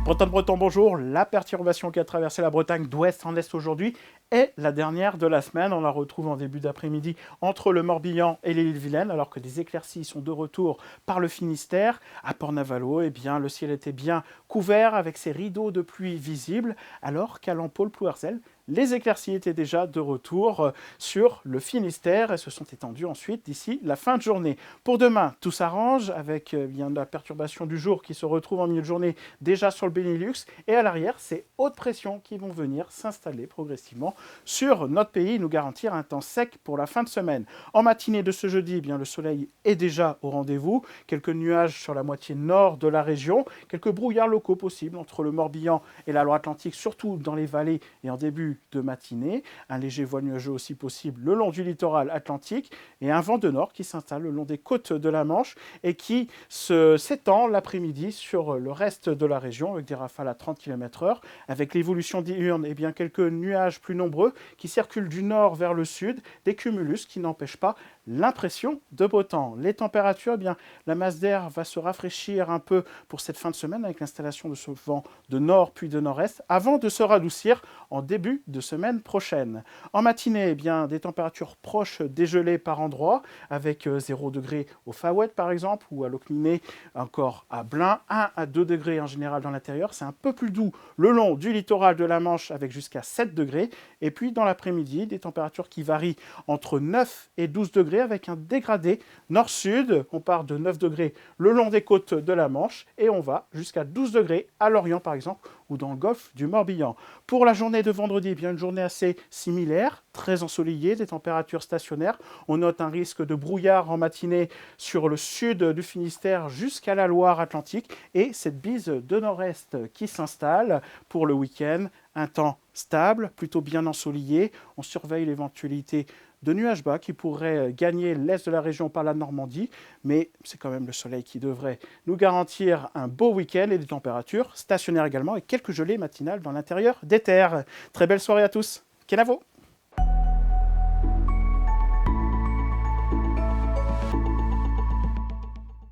Bretonne, bonjour. La perturbation qui a traversé la Bretagne d'ouest en est aujourd'hui est la dernière de la semaine. On la retrouve en début d'après-midi entre le Morbihan et l'île-Vilaine, alors que des éclaircies sont de retour par le Finistère. À Port-Navalo, eh bien, le ciel était bien couvert avec ses rideaux de pluie visibles, alors qu'à l'Ampôle-Plouerzel, les éclaircies étaient déjà de retour sur le Finistère et se sont étendues ensuite d'ici la fin de journée. Pour demain, tout s'arrange avec bien la perturbation du jour qui se retrouve en milieu de journée déjà sur le Benelux et à l'arrière, ces hautes pressions qui vont venir s'installer progressivement sur notre pays et nous garantir un temps sec pour la fin de semaine. En matinée de ce jeudi, eh bien, le soleil est déjà au rendez-vous. Quelques nuages sur la moitié nord de la région, quelques brouillards locaux possibles entre le Morbihan et la Loire-Atlantique, surtout dans les vallées et en début de matinée, un léger voile nuageux aussi possible le long du littoral atlantique et un vent de nord qui s'installe le long des côtes de la Manche et qui s'étend l'après-midi sur le reste de la région avec des rafales à 30 km/h. Avec l'évolution diurne, eh bien, quelques nuages plus nombreux qui circulent du nord vers le sud, des cumulus qui n'empêchent pas l'impression de beau temps. Les températures, eh bien, la masse d'air va se rafraîchir un peu pour cette fin de semaine avec l'installation de ce vent de nord puis de nord-est avant de se radoucir en début de semaine prochaine. En matinée, eh bien, des températures proches des gelées par endroits, avec 0 degré au Faouët par exemple, ou à Locminé, encore à Blain, 1 à 2 degrés en général dans l'intérieur. C'est un peu plus doux le long du littoral de la Manche avec jusqu'à 7 degrés. Et puis dans l'après-midi, des températures qui varient entre 9 et 12 degrés avec un dégradé nord-sud. On part de 9 degrés le long des côtes de la Manche et on va jusqu'à 12 degrés à Lorient par exemple, ou dans le golfe du Morbihan. Pour la journée de vendredi, eh bien une journée assez similaire, très ensoleillée, des températures stationnaires. On note un risque de brouillard en matinée sur le sud du Finistère jusqu'à la Loire-Atlantique et cette bise de nord-est qui s'installe pour le week-end. Un temps stable, plutôt bien ensoleillé. On surveille l'éventualité de nuages bas qui pourraient gagner l'est de la région par la Normandie, mais c'est quand même le soleil qui devrait nous garantir un beau week-end et des températures stationnaires également et quelques gelées matinales dans l'intérieur des terres. Très belle soirée à tous. Kenavo!